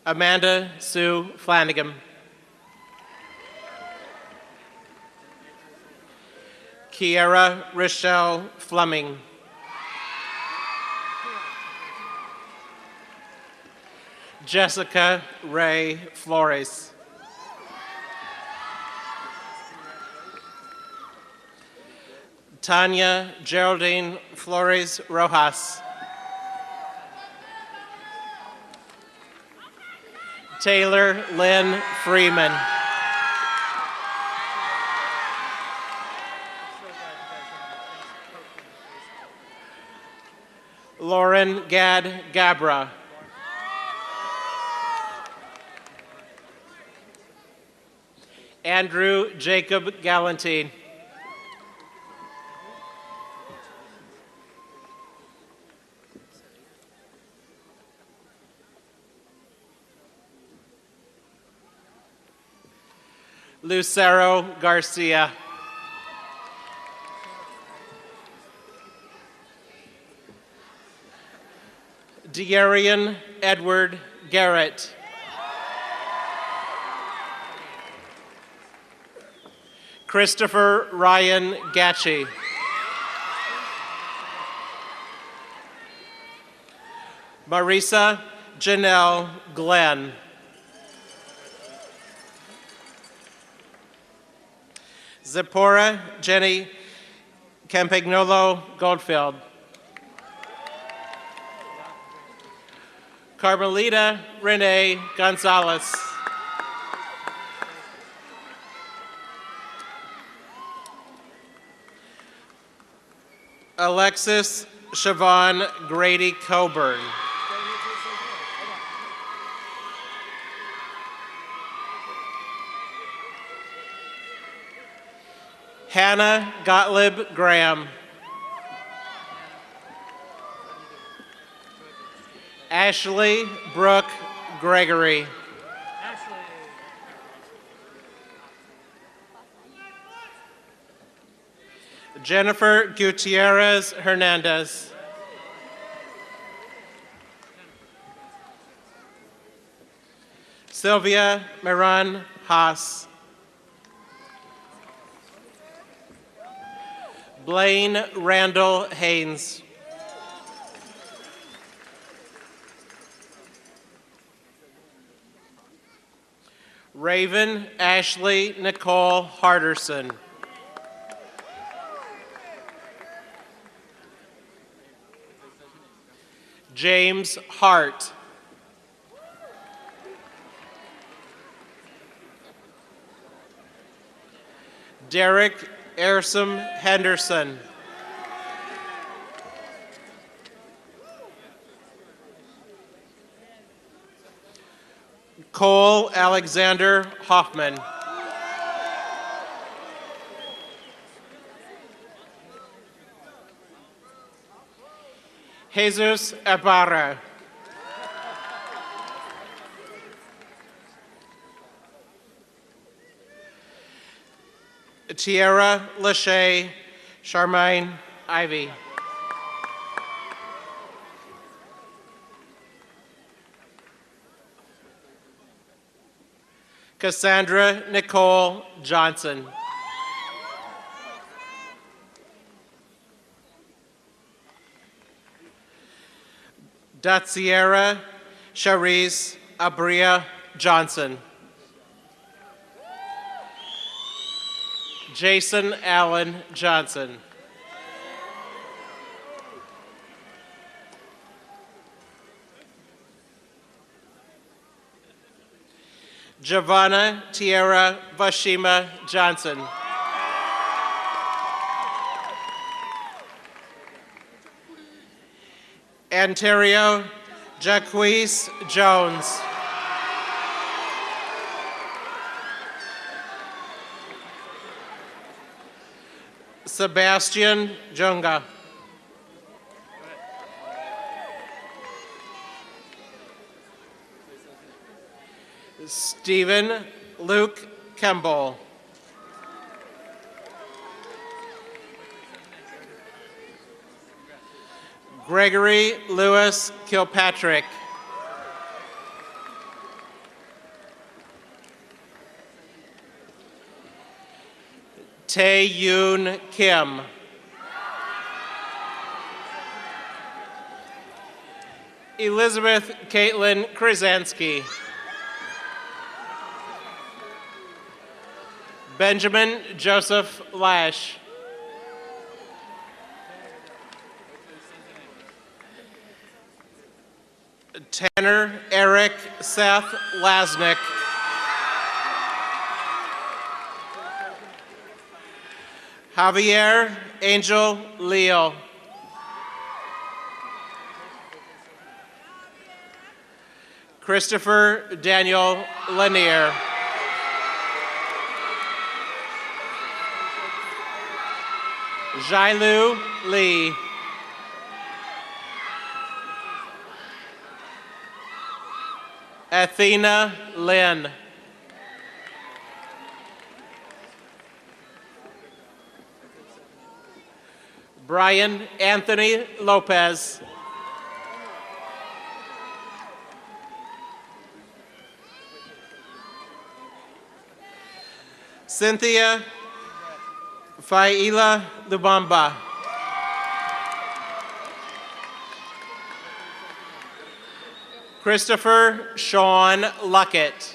Amanda Sue Flanagan. Kiera Rochelle Fleming. Jessica Ray Flores. Tanya Geraldine Flores Rojas. Taylor Lynn Freeman. Lauren Gad Gabra. Andrew Jacob Galantine. Lucero Garcia. Dearian Edward Garrett. Christopher Ryan Gatchie. Marisa Janelle Glenn. Zipporah Jenny Campagnolo Goldfield. Carmelita Renee Gonzalez. Alexis Siobhan Grady Coburn. Hannah Gottlieb Graham. Ashley Brooke Gregory. Jennifer Gutierrez Hernandez. Sylvia Maran Haas. Blaine Randall Haynes. Raven Ashley Nicole Harderson. James Hart. Derek Ersom Henderson. Cole Alexander Hoffman. Jesus Ibarra. Tierra Lachey Charmaine Ivy. Cassandra Nicole Johnson. Datsiera Charisse Abria Johnson. Jason Allen Johnson. Giovanna Tierra Vashima Johnson. Ontario Jacquees Jones. Sebastian Junga. Stephen Luke Kemble. Gregory Lewis Kilpatrick. Tae Yoon Kim. Elizabeth Caitlin Krasansky. Benjamin Joseph Lash. Tanner Eric Seth Lasnick. Javier Angel Leo. Christopher Daniel Lanier. Jailu Lee. Athena Lynn. Brian Anthony Lopez. Cynthia Faila Lubamba. Christopher Sean Luckett.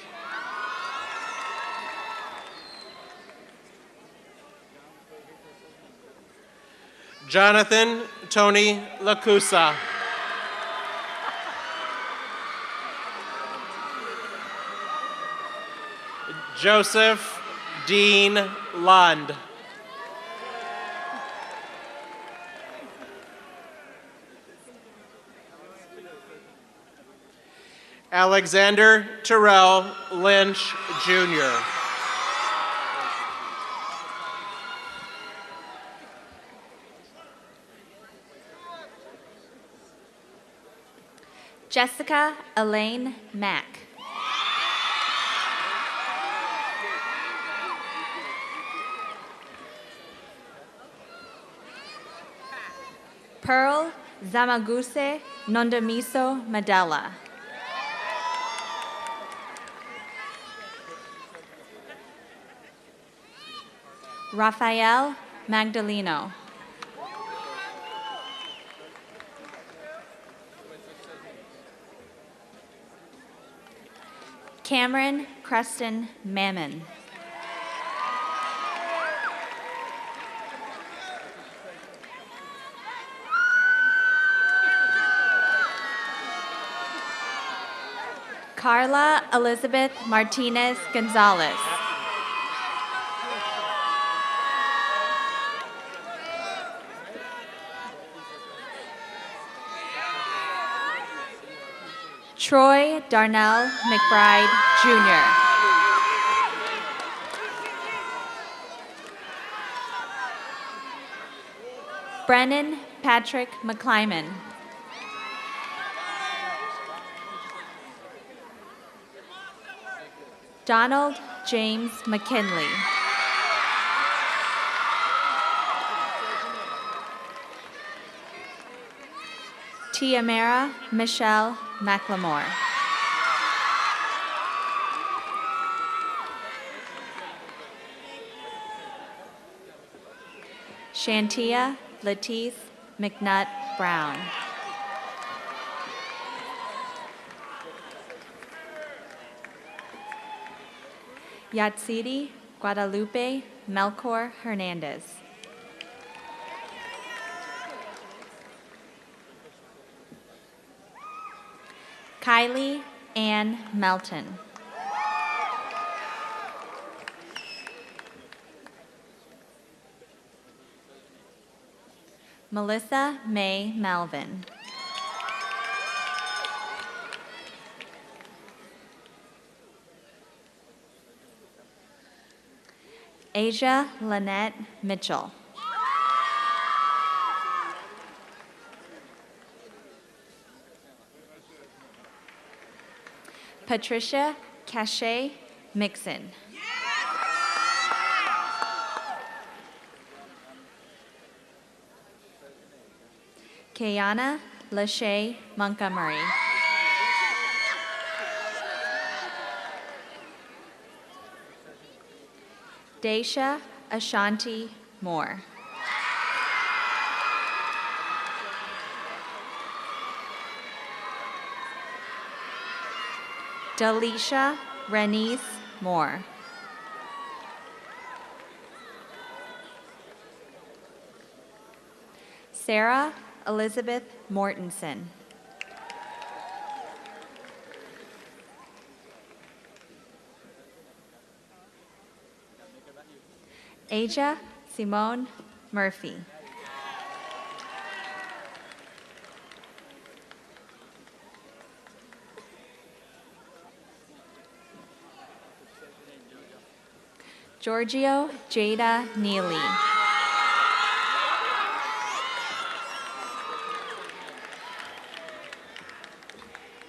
Jonathan Tony Lacusa. Joseph Dean Lund. Alexander Terrell Lynch, Jr. Jessica Elaine Mack. Pearl Zamaguse Nondamiso Madela. Rafael Magdaleno. Cameron Creston Mammon. Carla Elizabeth Martinez Gonzalez. Troy Darnell McBride, Jr. Brennan Patrick McClyman. Donald James McKinley. Tiamara Michelle McLemore. Shantia Lateith McNutt Brown. Yatsiri Guadalupe Melchor Hernandez. Kylie Ann Melton. Melissa May Melvin. Asia Lynette Mitchell. Patricia Cache Mixon. Kayana Lachey Montgomery. Daisha Ashanti Moore. Delisha Renice Moore. Sarah Elizabeth Mortensen. Aja Simone Murphy. Giorgio Jada Neely.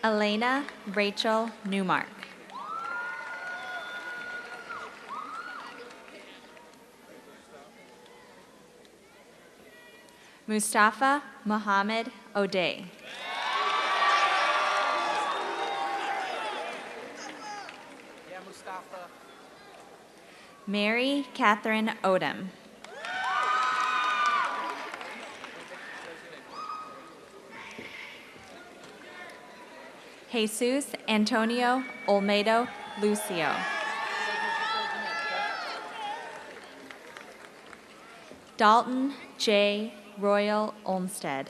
Elena Rachel Newmark. Mustafa Mohammed O'Day. Mary Catherine Odom. Jesus Antonio Olmedo Lucio. Dalton J. Royal Olmsted.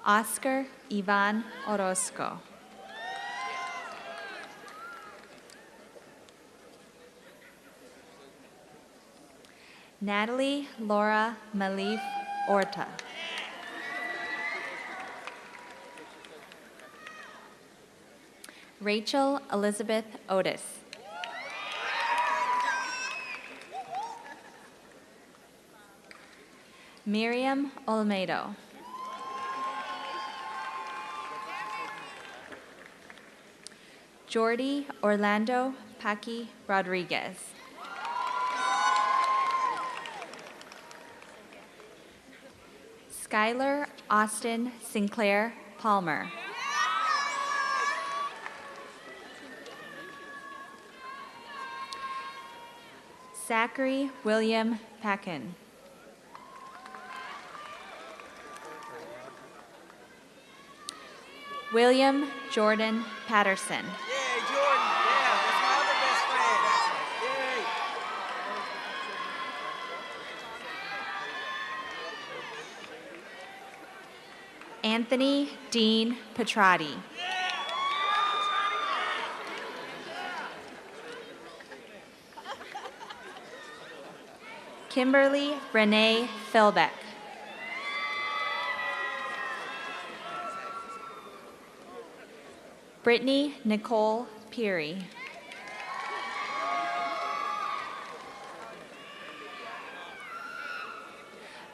Oscar Ivan Orozco. Natalie Laura Malif Orta. Rachel Elizabeth Otis. Miriam Olmedo. Jordi Orlando Paqui Rodriguez. Skylar Austin Sinclair Palmer. Zachary William Packin. William Jordan Patterson. Yay, Jordan. Yeah, that's my other best friend. Yay. Anthony Dean Petrati. Kimberly Renee Philbeck. Brittany Nicole Peary.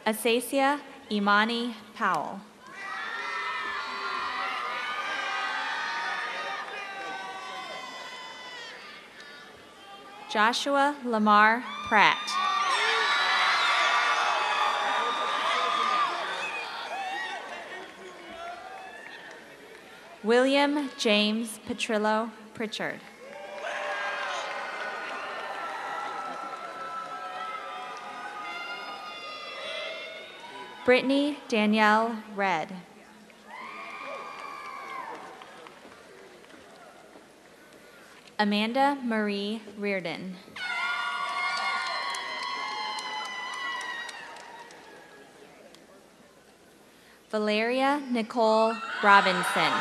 Asasia Imani Powell. Joshua Lamar Pratt. William James Petrillo Pritchard. Brittany Danielle Red. Amanda Marie Reardon. Valeria Nicole Robinson.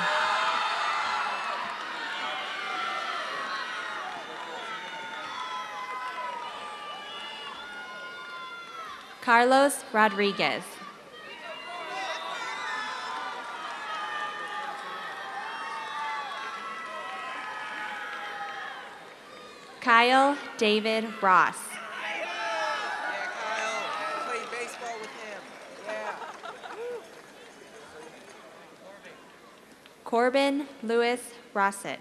Carlos Rodriguez. Kyle David Ross. Yeah, Kyle. I played baseball with him. Yeah. Corbin Lewis Rossett.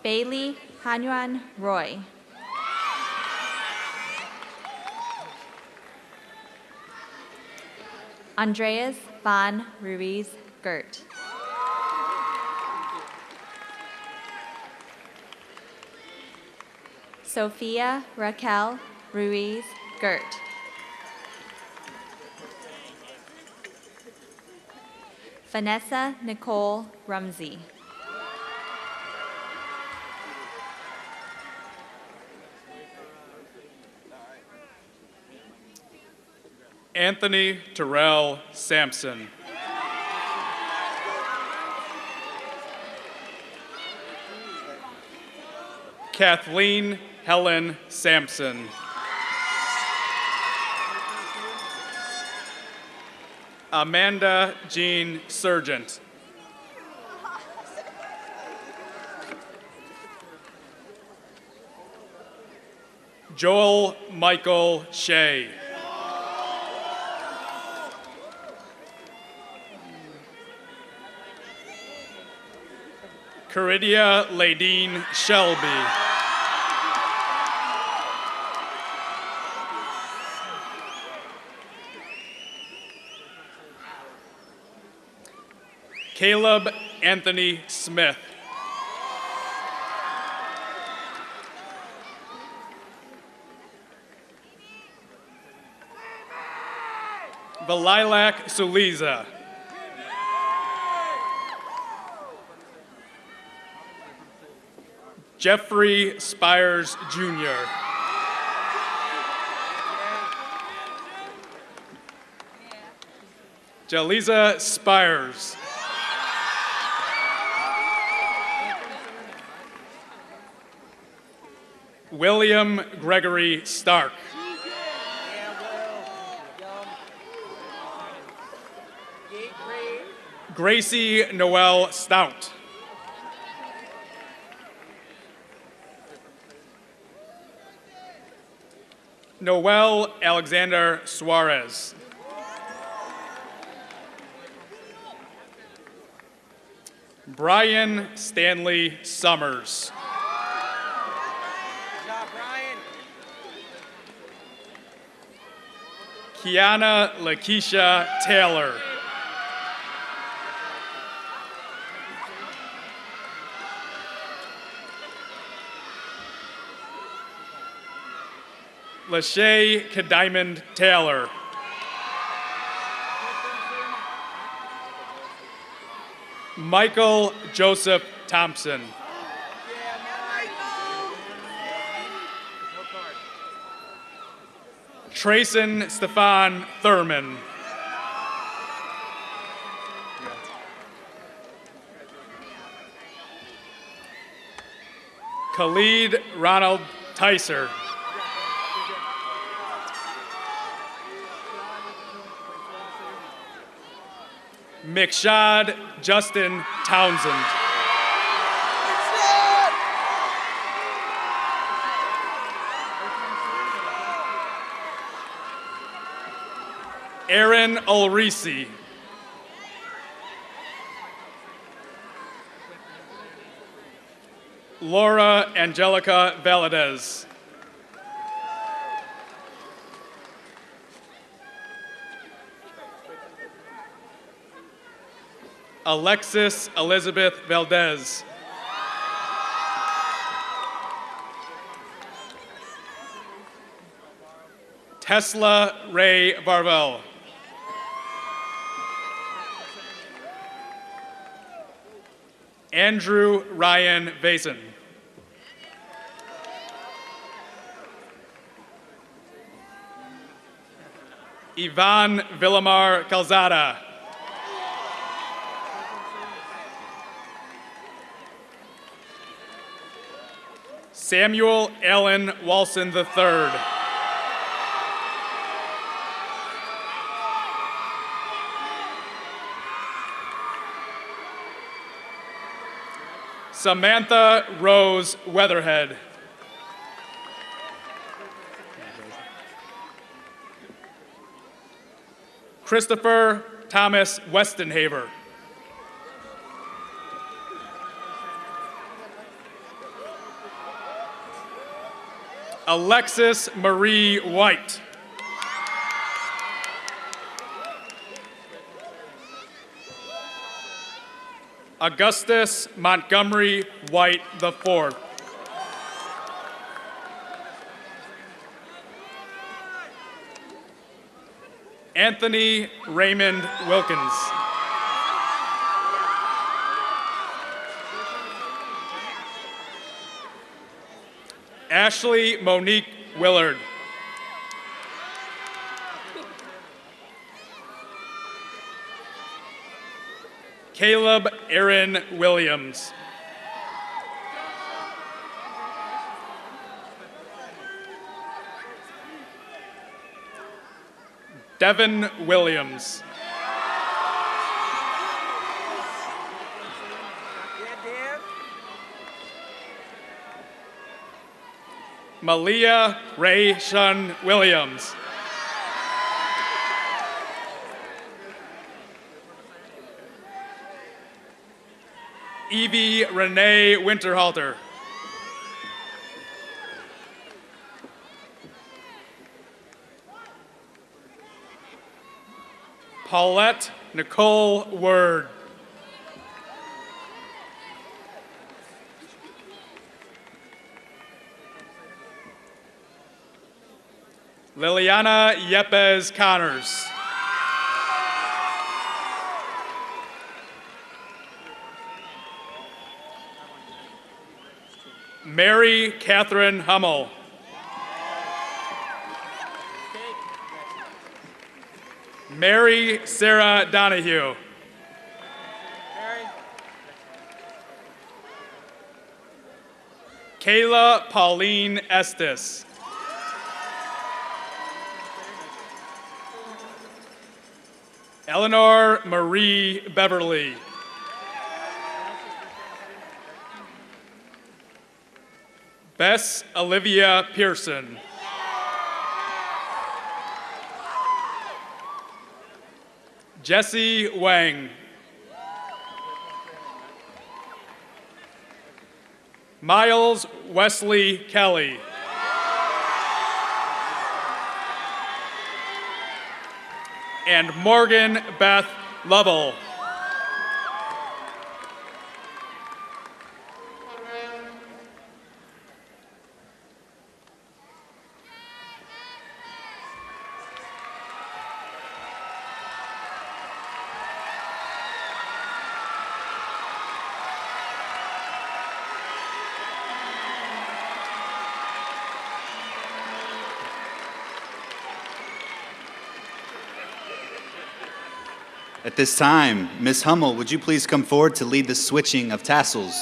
Bailey Hanyuan Roy. Andreas Van Ruiz Gert. Sophia Raquel Ruiz Gert. Vanessa Nicole Rumsey. Anthony Terrell Sampson. Kathleen Helen Sampson. Amanda Jean Surgent. Joel Michael Shea. Caridia Ladine Shelby. Caleb Anthony Smith. Valilac Suliza. Jeffrey Spires Jr. Jaliza Spires. William Gregory Stark. Gracie Noel Stout. Noel Alexander Suarez. Brian Stanley Summers. Kiana Lakeisha Taylor. Lachey Kadiamond Taylor. Michael Joseph Thompson. Trayson Stefan Thurman. Khalid Ronald Tyser. McShad Justin Townsend. Aaron Ulrisi. Laura Angelica Valadez. Alexis Elizabeth Valdez. Tesla Ray Varvel. Andrew Ryan Vason. Ivan Villamar Calzada. Samuel Allen Walson III. Samantha Rose Weatherhead. Christopher Thomas Westenhaver. Alexis Marie White. Augustus Montgomery White IV. Anthony Raymond Wilkins. Ashley Monique Willard. Caleb Aaron Williams. Devin Williams. Malia Ray Shun Williams. Evie Renee Winterhalter. Paulette Nicole Word. Liliana Yepes Connors. Mary Catherine Hummel. Mary Sarah Donahue. Kayla Pauline Estes. Eleanor Marie Beverly. Bess Olivia Pearson. Jesse Wang. Miles Wesley Kelly. And Morgan Beth Lovell. At this time, Ms. Hummel, would you please come forward to lead the switching of tassels?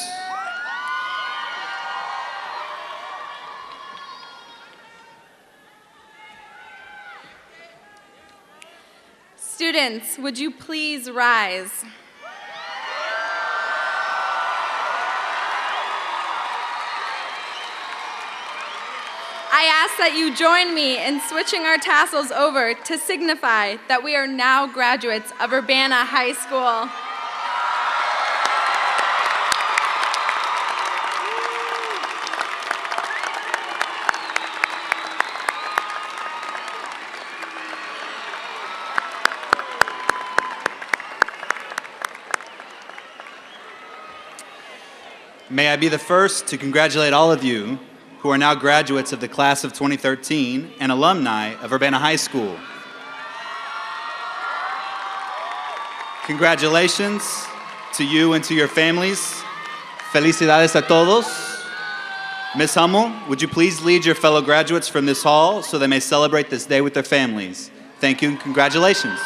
Students, would you please rise? I ask that you join me in switching our tassels over to signify that we are now graduates of Urbana High School. 。 . 。 . 。 . . . . . . . . . . . . . . . . . . . . . . . . . . . . . . . . . . . . . . . . . May I be the first to congratulate all of you who are now graduates of the class of 2013 and alumni of Urbana High School. Congratulations to you and to your families. Felicidades a todos. Ms. Hummel, would you please lead your fellow graduates from this hall so they may celebrate this day with their families? Thank you and congratulations.